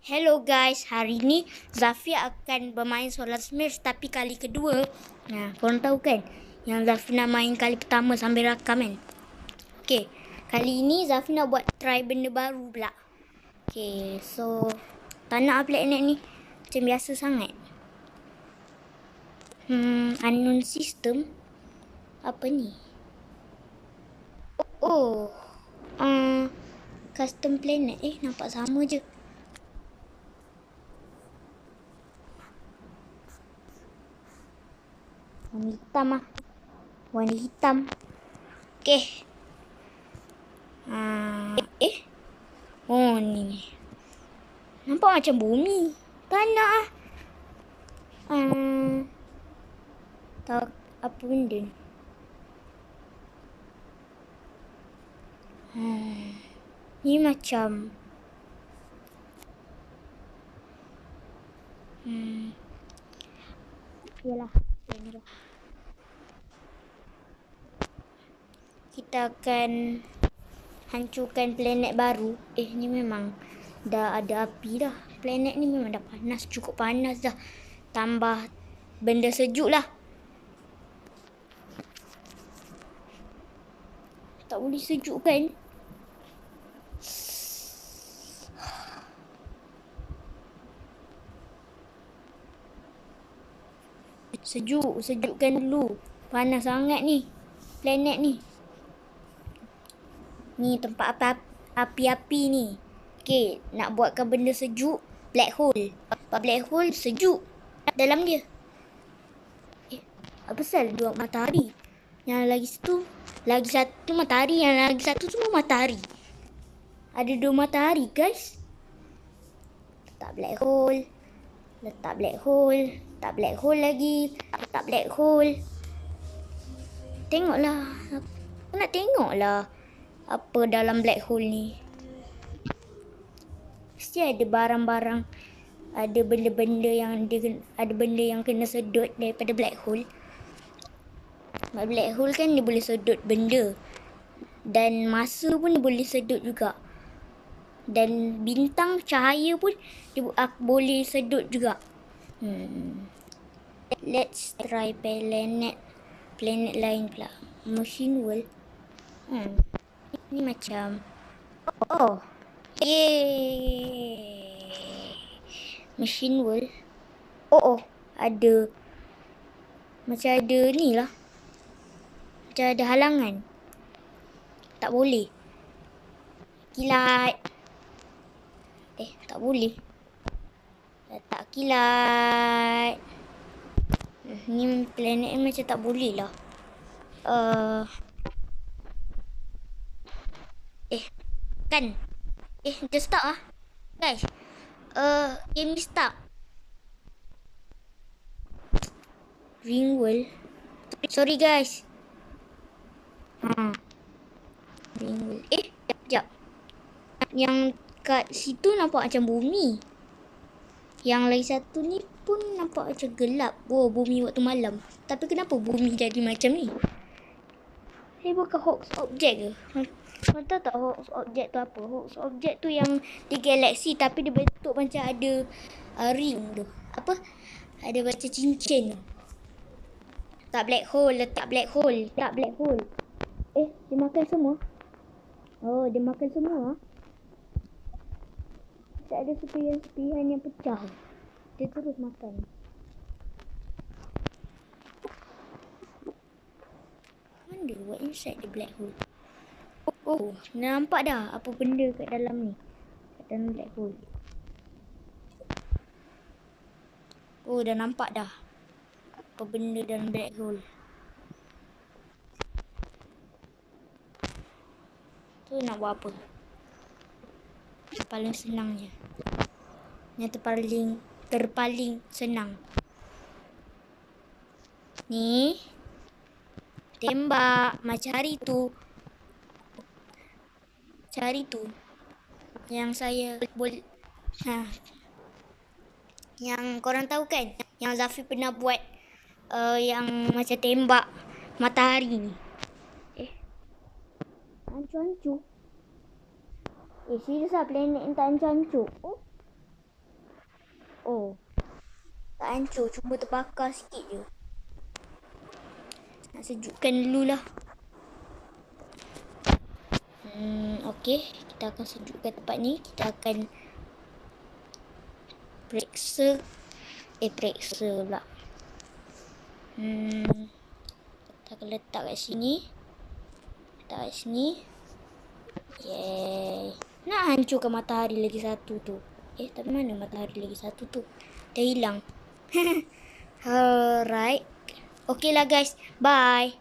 Hello guys, hari ni Zafi akan bermain Solar Smash tapi kali kedua. Nah, korang tahu kan yang Zafi nak main kali pertama sambil rakam kan. Okay, kali ini Zafi nak buat try benda baru pula. Okay, so tak nak planet ni macam biasa sangat. Unknown system. Apa ni? Oh, custom planet. Nampak sama je. Warna hitam lah. Warna hitam. Okay. Oh ni. Nampak macam bumi. Tanah lah. Tak apa benda ni. Ni macam yalah. Kita akan hancurkan planet baru. Ni memang dah ada api dah. Planet ni memang dah panas. Cukup panas dah. Tambah benda sejuk lah. Tak boleh sejuk kan? Sejukkan dulu. Panas sangat ni planet ni. Ni tempat api-api ni. Okay, nak buatkan benda sejuk, black hole. Black hole sejuk dalam dia. Apa pasal dua matahari? Yang lagi satu matahari, yang lagi satu semua matahari. Ada dua matahari guys. Letak black hole. Letak black hole. Letak black hole lagi. Letak black hole. Tengoklah. Aku nak tengoklah apa dalam black hole ni. Mesti ada barang-barang. Ada benda-benda yang kena sedut daripada black hole. Black hole kan dia boleh sedut benda. Dan masa pun dia boleh sedut juga. Dan bintang, cahaya pun dia boleh sedut juga. Let's try planet lain pula. Machine world. Ni macam Machine world. Ada macam ada ni lah. Macam ada halangan. Tak boleh. Kilat. Tak boleh. Letak kilat. Ni planet ni macam tak boleh lah. Kan? Dia start lah. Guys. Game ni start. Ring world. Sorry guys. Ring world. Sekejap. Yang kat situ nampak macam bumi. Yang lagi satu ni pun nampak macam gelap. Bumi waktu malam. Tapi kenapa bumi jadi macam ni? Bukan hoax object ke? Kau tahu tak hoax object tu apa? Hoax object tu yang di galaksi tapi dia bentuk macam ada ring tu. Apa? Ada macam cincin tu. Letak black hole. Letak black hole. Dia makan semua. Dia makan semua. Tak ada serpihan yang pecah. Dia terus makan. Wonder what inside the black hole. Nampak dah apa benda kat dalam ni. Kat dalam black hole. Dah nampak dah apa benda dalam black hole. Tu nak buat apa? Paling senang je. Yang terpaling senang. Ni tembak macam hari tu. Yang saya boleh yang korang tahu kan, yang Zafi pernah buat yang macam tembak matahari ni. Hancur-hancur. Serius lah planet ni tak hancur-hancur. Oh, tak hancur. Cuma terbakar sikit je. Nak sejukkan dulu lah. Okey. Kita akan sejukkan tempat ni. Kita akan periksa pula. Kita akan letak kat sini. Yeay. Nak hancurkan matahari lagi satu tu. Tapi mana matahari lagi satu tu? Dah hilang. Alright. Okay lah guys. Bye.